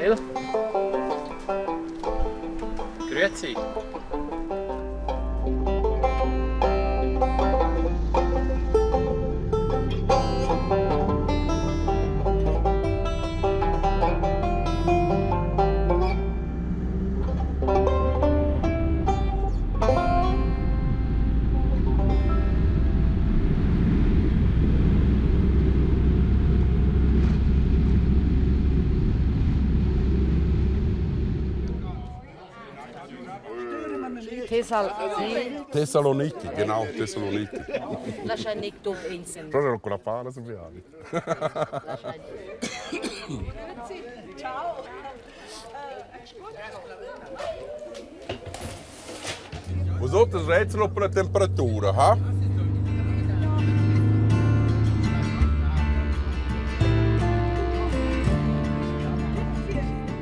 Michael. Grüezi. Thessaloniki, genau, Thessaloniki. Wahrscheinlich dort Inseln. Però ancora fare se viali. Ciao. Vosotres rätseln per la temperatura, ha?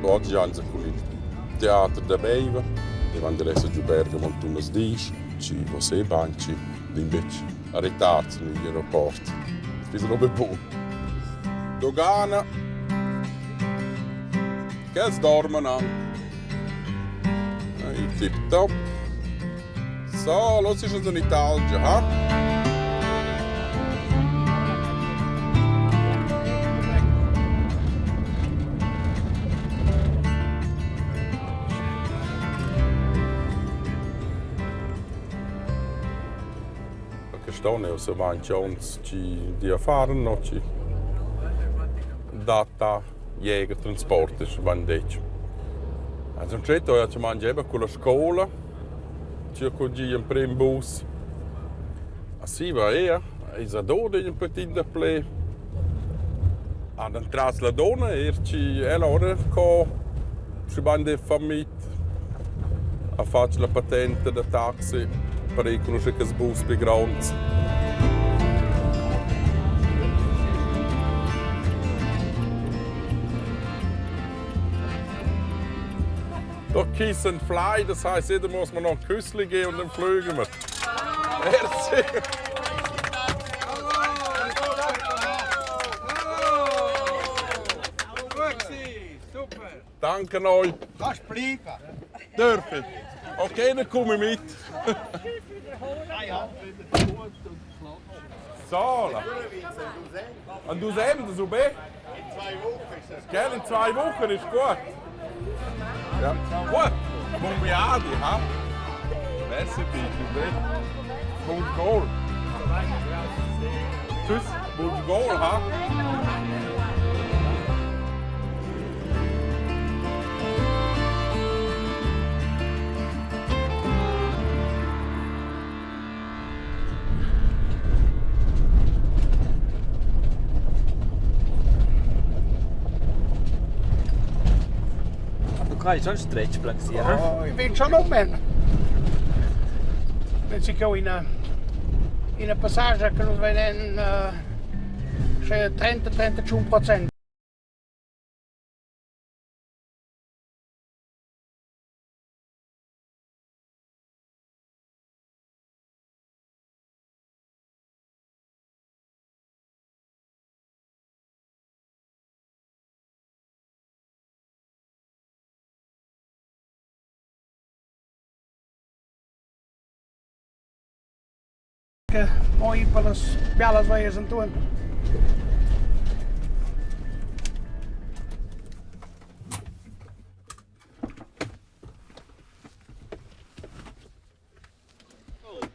Oggi hanno con il teatro da Beiva, e vanno adesso giù Bergamo con unas dish, ci você banci, invece a ritardo negli aeroporti. Spesa roba buona. Dogana. Che dormono. Tip top. So, los ist in Italien, ha? Stone, se mangia uns di erfahren noch ci data jäger transporter vandec. Also un cetto ja ci mangia eben con la scuola, ci con in prim bus. Assim va is a do de un petit de ple. Ad entras la donna ci ora co ci bande famit a fac la patente da taxi per riconoscere che bus più grande. Doch Kiss and Fly, das heisst, jeder muss man noch ein Küssli geben und dann fliegen wir. Merci. Super. Danke euch. Kannst bleiben. Darf ich? Okay, dann komme ich mit. Sala. Und du selber, das UB? In 2 Wochen ist das. Gell, in 2 Wochen ist gut. Ja. Gut. Buon viaggio, ha? Merci, bitte. Buon Goal. Tschüss. Buon Goal, ha? Du kannst schon Stretchplan sehen. Oh, ich bin schon um. Wenn Sie in eine Passage können wir 30-35%. Mooi pelas belas veias en toen.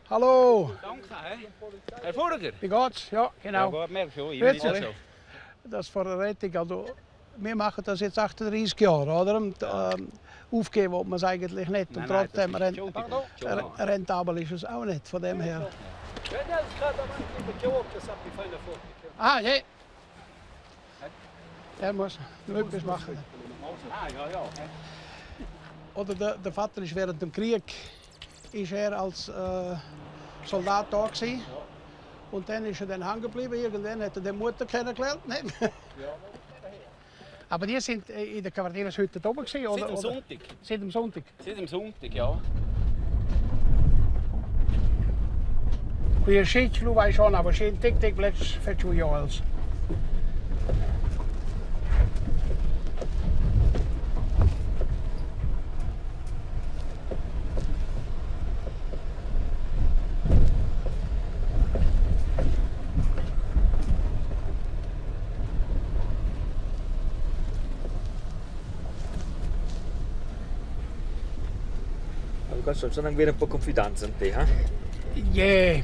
Hallo. Danke, Herr Furger. Wie geht's? Ja, genau. Ja, gut, merk schon. Grüezi. Das für eine Rettung. Also, wir machen das jetzt 38 Jahre, oder? Und, aufgeben will man es eigentlich nicht. Und trotzdem rentabel ist es auch nicht, von dem her. Ah, ja. Er muss etwas machen. Oder der Vater ist während dem Krieg ist als Soldat da gewesen. Und dann ist er dann hängen geblieben. Irgendwann hat er die Mutter kennengelernt. Nicht? Aber die sind in der Kavalleriershutte oben gewesen, oder? Seit dem Sonntag. Seit dem Sonntag? Seit dem Sonntag, ja. Je ziet, wij zijn nou geen tik-tik blitz voor 2 jaar. Questo sono anche un po' confidenza in te, eh? Ja,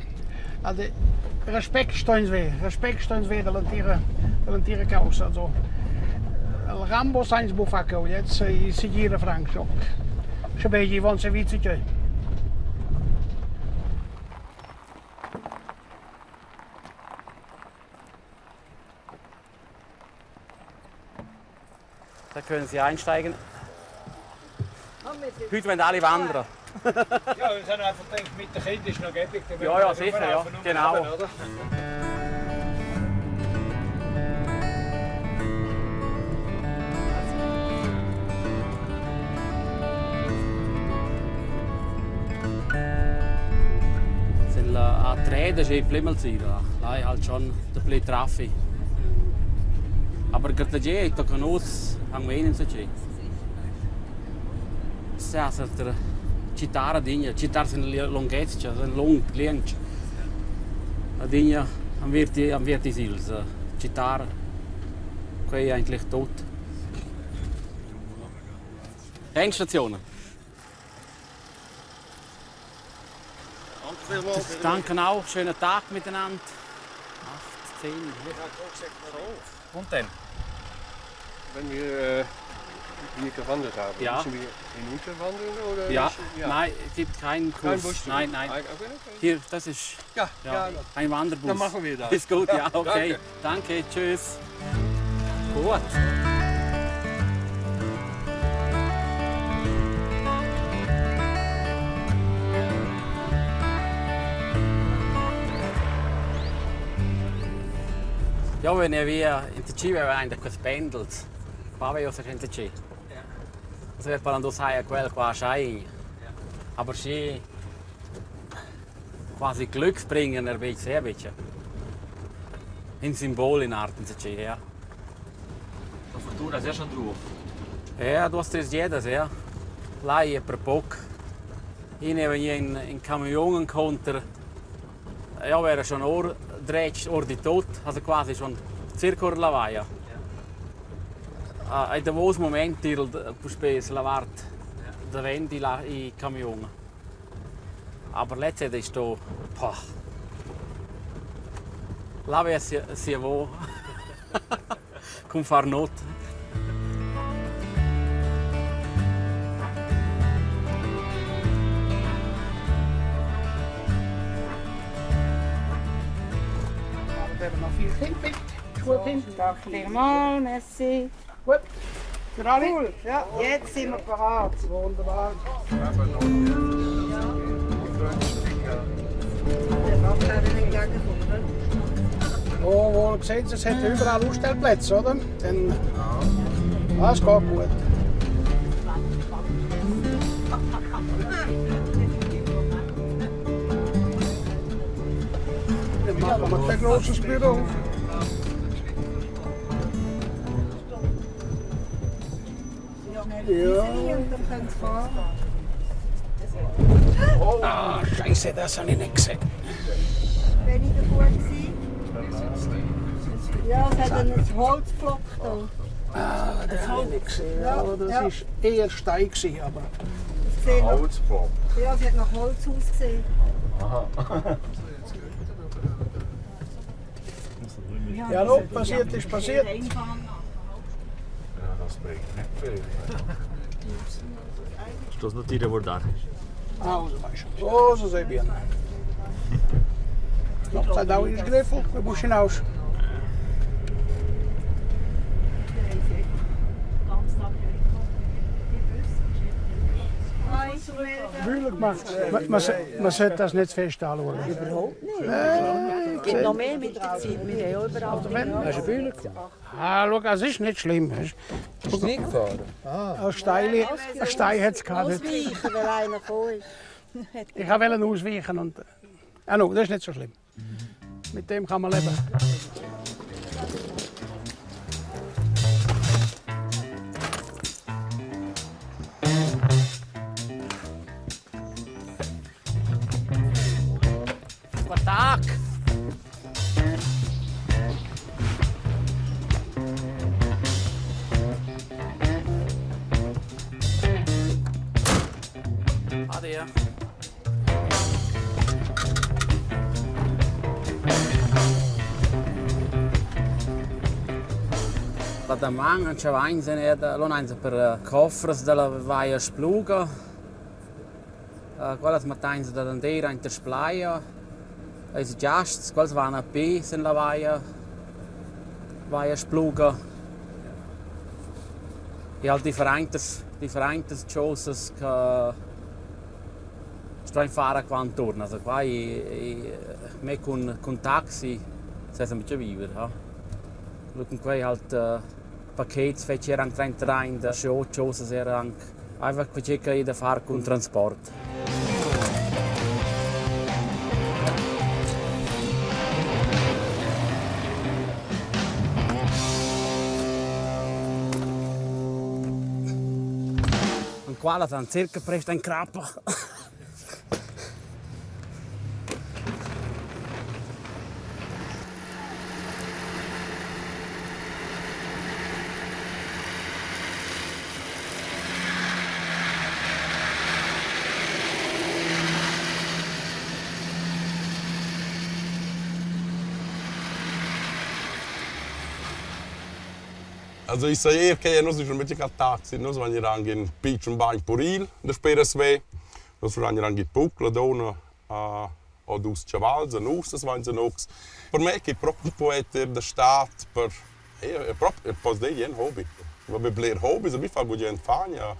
also Respekt stehen wir, talentieren Kaus. Also, Rambo zijn ze bufacco, jetzt ist hier Frank schon. Schon ein bisschen, wann sie witzig. Da können Sie einsteigen. Heute wollen alle wandern. Ja, we zijn even gedacht, met de kind is nog epic. Ja, sicher, ja. Genau. A treden ist immer zu sein. Lei halt schon der Blei Traffi. Aber gerade der Jay, da kann uns ang wenig zu tun. Se a der Citara dinja, Citara sind lunghezza, sind lung, liench. A dinja am wird die Sils. Citara, quei è eigentlich tot. Endstationen. Danke auch, schönen Tag miteinander. 8, 10. Und dann? Wenn wir hier gewandert haben, Ja. müssen wir hinunter wandern? Oder Ja, ja. nein, es gibt keinen Kurs. Kein Bus? Nein, nein. Okay. Hier, das ist Ja, ja, ein Wanderbus. dann machen wir das. Ist gut, ja, okay. Danke. Danke, tschüss. Gut. Ja, wenn wir in der Cive eigentlich pendelt, Paveo se sente ci. Se per parlando sai a quel qua sai. Aber sie quasi Glück bringen ein bisschen, sehr bisschen. Ein Symbol in Art in der Cive, ja. La fortuna è schon drauf. Ja, du hast das jedes, ja. Laie per poco. Wenn je in Camion konter, ja, wäre schon dreht die tot, also quasi schon circa la vaia. In dem Moment il puspes lavart da vendi la I camion. Aber letzte ist da, pah. La si wo. Con far not. We hebben nog 4 kinderen. Goed in. Dank vielmals, merci. Goed. Gerade? Cool, ja, jetzt sind wir bereit. Wunderbar. Oh, wohl gesehen, es hat überall Ausstellplätze, oder? Dann, das geht gut. Dann machen wir kein großes Büro. Ja. Ah, Scheiße, das habe ich nicht gesehen. Weniger gut gewesen. Ja, es hat einen Holzblock da. Ah, das habe ich nicht gesehen. Ja, das war eher Stein, aber... Holzblock. Ja, es hat nach Holz ausgesehen. Ja, no, passiert ist passiert. Ja, das bringt nicht viel. Što smo ti rewardar? Ah, zo weißt du. Oh, so sehr bien. Noch sei da ist Griffel, wir müssen hinaus. Moeilijk, maar man sollte das nicht fest anschauen. Überhaupt nicht. Es gibt noch mehr mit der Zeit. Wir haben ja überall. Hast du Bühler? Ah, schau, das ist nicht schlimm. Ist nicht gefahren? Ein Stein hat es gehabt. Ausweichen, weil einer gekommen ist. Ich wollte ausweichen und... Ah, no, das ist nicht so schlimm. Mit dem kann man leben. Guten Tag. Ade. da manca c'è vainza ne da lonanza per coffres della vaia spluga. Quella mattina da andare in der splaia. Es just quals vanno a p sen la vaia spluga. E al differentes cose che sto in fare quando torno. Also qua me con taxi sei un bisschen vivere, ja. Con quei halt Pakets fetch era anche rein da show cose era anche einfach che da fare con trasport. Qua sono circa presto in crappa. Also ich sehe che noi siamo messi al taxi, noi siamo anche in pitch un bagno poril, da spera sve. Noi siamo anche in pucla dona a dus chavals, an us, das waren nox. Per me che proprio poeta da stat per proprio pos dei un hobby. Ma be bler hobby, so mi fa gut in fania.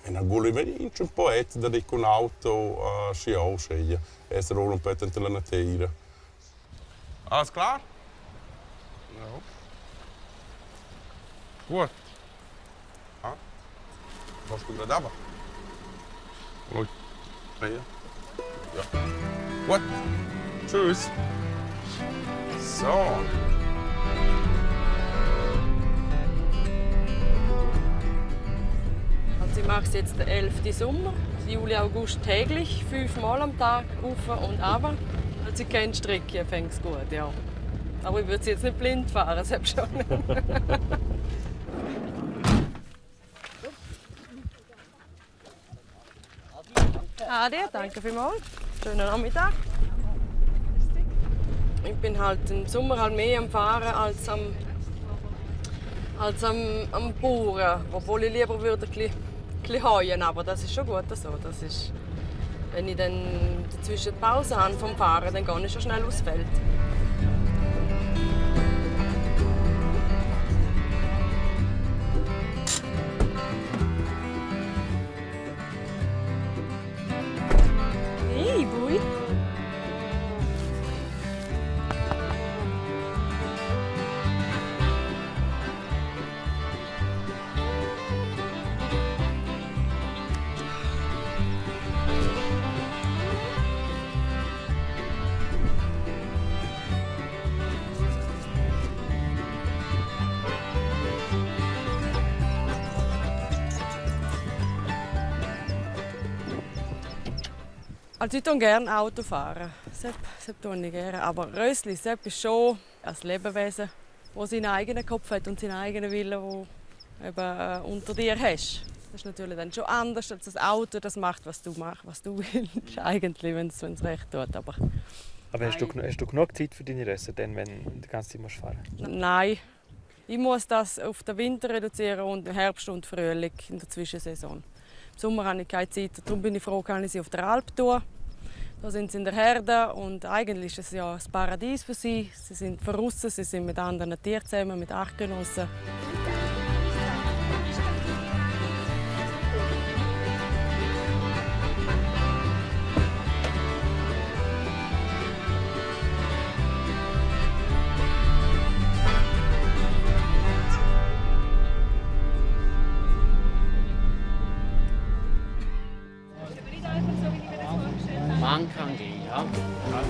E na gole me in un poeta da con auto scio sceia. Es roll un pet in la natura. Alles klar? Ja. Gut. Ah? Was du gerade aber? Gut. Ja. Ja. Gut. Tschüss. So. Also ich mache es jetzt den 11. Sommer, Juli, August täglich, 5-mal am Tag, rauf und runter. Also ich kenne die Strecke, fängt es gut, ja. Aber ich würde sie jetzt nicht blind fahren, selbst schon. Ade, danke vielmals. Schönen Nachmittag. Ich bin halt im Sommer halt mehr am Fahren als am Bauern. Obwohl ich lieber würde ein bisschen heuen, aber das ist schon gut so. Das ist, wenn ich dann dazwischen die Pause habe vom Fahren, dann gehe ich schon schnell aufs Feld. Hey, Bui. Also ich tue gerne Auto fahren. Das tue ich gerne. Aber Rösli ist schon ein Lebewesen, das seinen eigenen Kopf hat und seinen eigenen Willen, den du unter dir hast. Das ist natürlich dann schon anders als das Auto. Das macht, was du willst, eigentlich, wenn es recht tut. Aber hast du genug Zeit für deine Rösser, wenn du die ganze Zeit fahren musst? Nein. Ich muss das auf den Winter reduzieren und im Herbst und Frühling in der Zwischensaison. Im Sommer habe ich keine Zeit, darum bin ich froh, kann ich sie auf der Alp tun. Da sind sie in der Herde und eigentlich ist es ja ein Paradies für sie. Sie sind verrissen, sie sind mit anderen Tieren zusammen, mit Artgenossen. Man kann gehen, ja. Ja.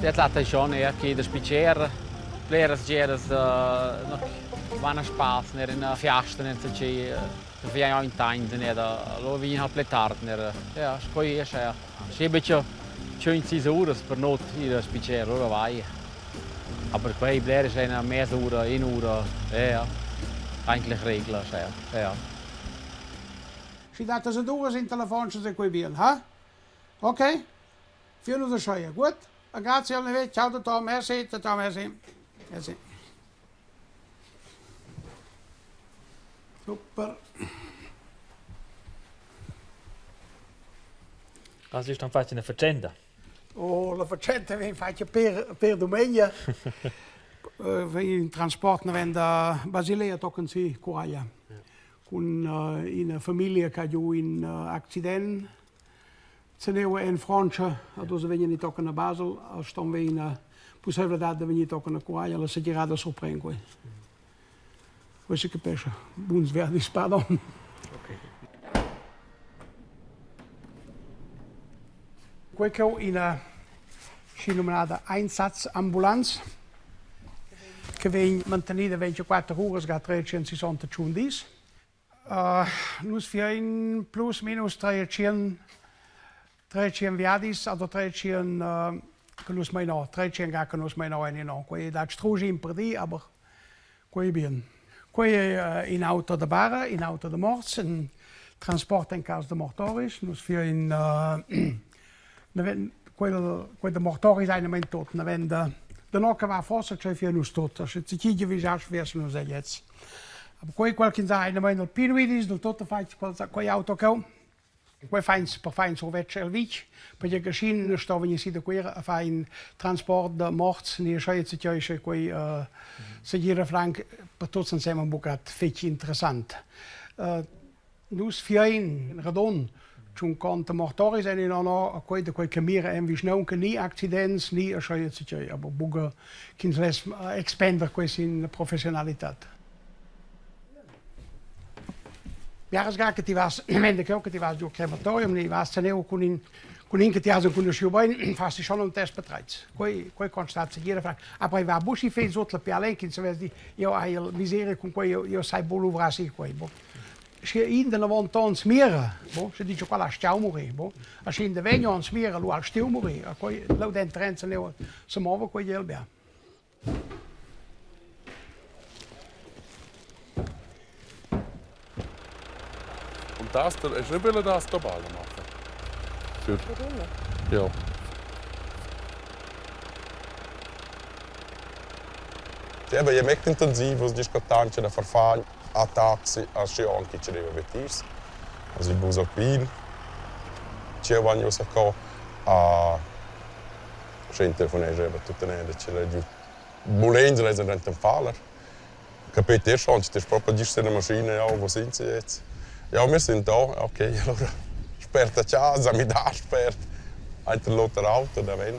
Jetzt lässt er schon che da spicciare, pleras geras vanno spaß ner in fiasta ner che via in time ner lo vin halt pletardner. Ja, poi è ja. Schebetje schön 6 Uhr per not in spicciare oder vai. Aber bei bleiben sind mehr Uhr, 1 Uhr, ja. Eigentlich Regler, ja. Zie dat ze door zijn telefoontjes en kwijt ha? Oké? 4 uur scheuren, goed? Grazie, alle ciao Tom, merci, ciao, merci. Merci. Super. Also ist dann fast eine Faccenda. Oh, la faccenda viene fatta per domenica. In transport da Basilea toccano si Coraia. Con una famiglia che ha un accidente. Se ne in Francia, dove vengono toccano a Basel, stanno we in possibilità di venire toccano a Coraia, la seggerata sorprende. Questo che pesce. Buonsverdi, pardon. Questo in una denominata Einsatzambulanz, che viene mantenuta 24 ore, 360 giorni. Noi abbiamo plus minus 300 viadis, also 300 genus mai no, 300 gar genus mai no en no. Quei dat struge in per di, aber quei bien. Quei in auto de barra, in auto de morts, in transport in caso de mortoris, noi abbiamo quei de mortoris zijn mijn tot. De nokken waar forse c'è für nus tot. Als je zietje wie zelfs weer nu zeg jetzt. Aber qualche zijn mijn al piruidis, del tot feit quei auto kou. Quei feins per feins so vet el vic. Per je geschin sto wenn je si de quei fein transport de morts ni schei zietje quei segire frank per tot sen sem bucat fetch interessant. Nus fiein radon. Toen kon de mortoris en in ano quei camera en wie snel ni accidents ni schei aber buga kinsles expander quei in professionaliteit. Ja, als ik was, mende ook het was door crematorium, die was dan ook kon in het jaar zo kunnen schrijven, vast is schon een test betreit. Quei constatie hier vraag. Aber ik was busy veel zotle per alleen kind, zoals die jou heel misere con quei io sai bolu vrasi quei. Als je in de wand aan smeren, ze dice qua la stiau morì, als je in de wegno aan smeren, lo al stil morì, quei lo den trend se muove quei heel bia. Das da, hast du nicht wollen, das hier ballen machen? Für... Ja. Sì, beh, è molto intensivo, si discotanza da farfaglia, a taxi, a scion che ci deve vettirsi. Also il bus alpin, ci vanno a co a gente telefonare per tutte le che le giù. Bulenze le sind ein Fahrer. Capite ihr schon, das ist proprio die Maschine, ja, wo sind sie jetzt? Ja, wir sind da. Okay, allora sperrt a casa, mi da sperrt. Ein lauter Auto da wenn.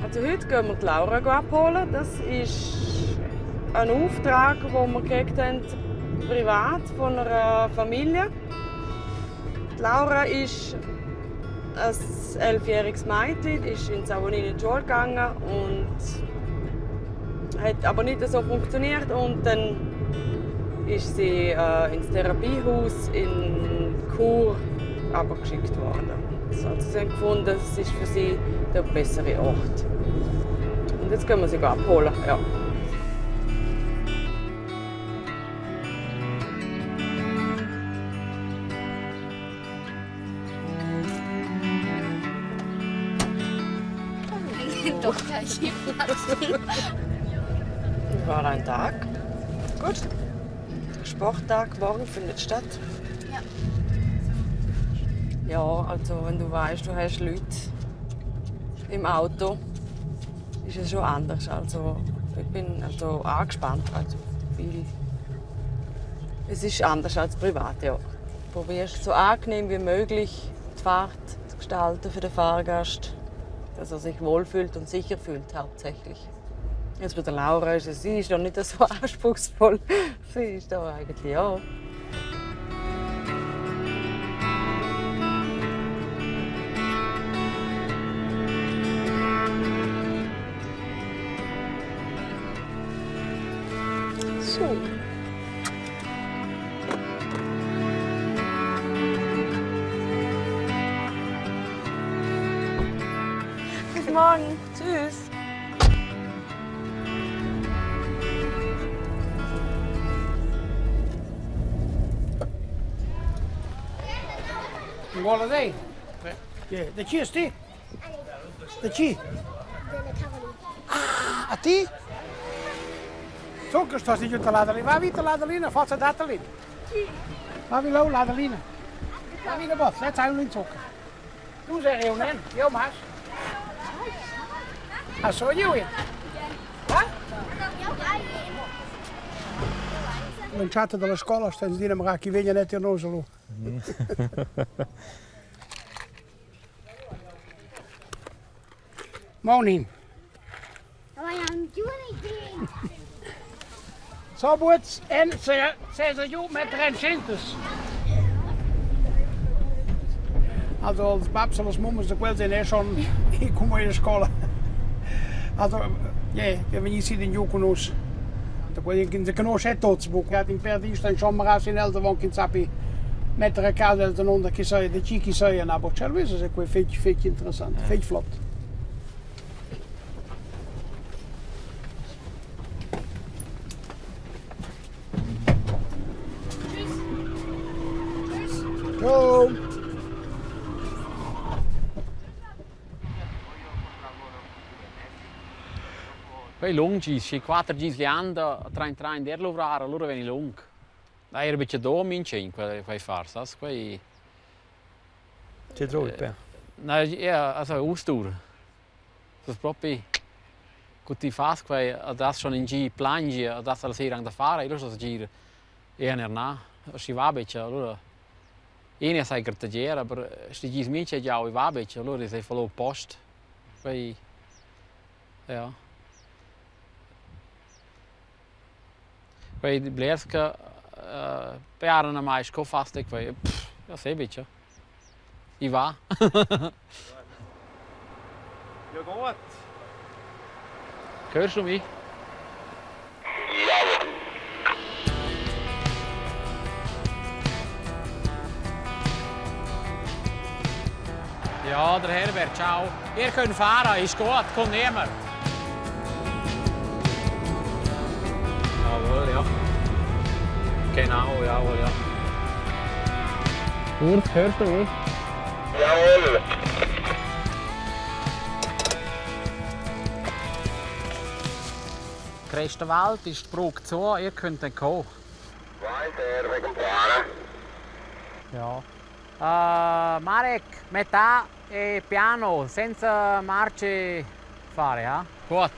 Also heute gehen wir die Laura abholen. Das ist ein Auftrag, den wir gekriegt haben, privat von einer Familie. Die Laura ist ein 11-jähriges Mädchen, ist in Savonin in die Schule gegangen und hat aber nicht so funktioniert. Und dann ist sie ins Therapiehaus in Chur abgeschickt worden. Also sie haben gefunden, es ist für sie der bessere Ort. Und jetzt können wir sie abholen. Ja. Doch gleich War ein Tag. Gut. Sporttag morgen findet statt. Ja. Ja, also wenn du weißt, du hast Leute im Auto, ist es schon anders. Also ich bin also angespannt. Also viel. Es ist anders als privat, ja. Du probierst so angenehm wie möglich die Fahrt zu gestalten für den Fahrgast, dass er sich wohlfühlt und sicher fühlt hauptsächlich. Jetzt bei der Laura ist sie ist doch nicht so anspruchsvoll. Sie ist doch eigentlich ja. So. Guten Morgen. Tschüss. Vuole lei? Da chi sti? Da chi? A ti? Zucker sta si giù l'Adelina. Va vita l'Adelina, forza d'Adelina. Va vi lo l'Adelina. Va vi de bot, let's have een zucker. Doe zeg je nen, yo mas. Ah, so you in. Ha? Lanciate dalla scuola, stanno di ma chi viene net in Rosalo. Morning. Zo wordt en ze joh met 300. Also als Babs als Mummas de kwel zijn schon ik kom uit de school. Also ja, wenn je ziet in Jokonos. Da kwel je in de kanoos het tots boek. Ja, in per die staan schon maar in elde van kind sapi. Met de kade dan onder kisai de chiki sai en abo chalwes is ook veel interessant, veel vlot. Ciao. Poi lungi, se 4 giorni anda, tra in der lavorare, allora vieni lung. Dai, era un po' dome in 5, quei far, saps? Quei... C'è troppo. No, ja, also Ausdauer. Das ist proprio... Gut, die fast, quei, das schon in G plange, das alles hier an der Fahrer, allora das Giro. E ne na, si va bene, allora... Io ne sai cartagiera, ma sti gis mici già va bene, allora sei follow post. Quei... Ja. Quei Blerska... Pejaren naar mij schoof vast, ik weet, ja, een beetje. Die waar. Ja, goed. Hörst du mich? Ja, der Herbert, ciao. Ihr könnt fahren, ist gut, kommt niemand. Jawohl, ja. Genau, jawohl, ja. Gut, hörst du mich? Jawohl. Grestenwald ist die Brücke zu, ihr könnt dann kommen. Weiter wegen Fahren. Ja. Marek, metà e piano, senza marce fare, ja? Gut.